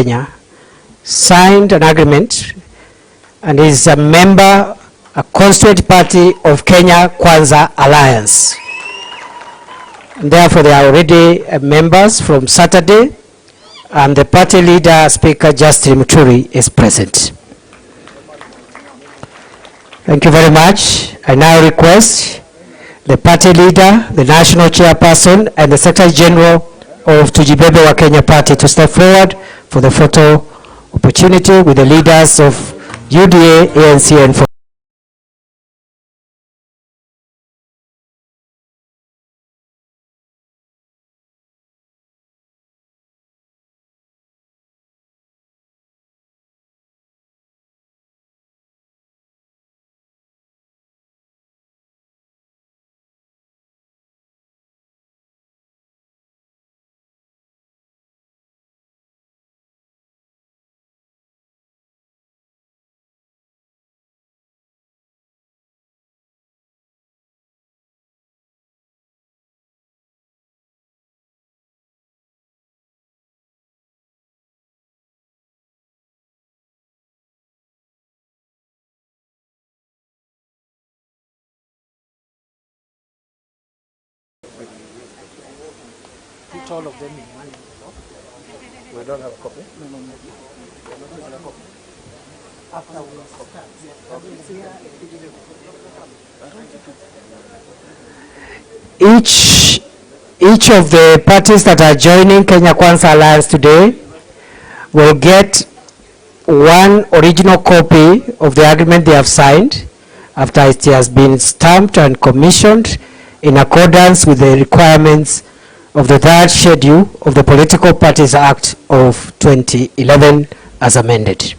Kenya signed an agreement and is a member, a constituent party of Kenya Kwanza Alliance. And therefore, they are already members from Saturday, and the party leader, Speaker Justin Muturi, is present. Thank you very much. I now request the party leader, the national chairperson, and the Secretary General of Tujibebe wa Kenya Party to step forward for the photo opportunity with the leaders of UDA, ANC, and put all of them in one. We don't have a copy? No. After we start. Each of the parties that are joining Kenya Kwanza Alliance today will get one original copy of the agreement they have signed after it has been stamped and commissioned in accordance with the requirements of the third schedule of the Political Parties Act of 2011 as amended.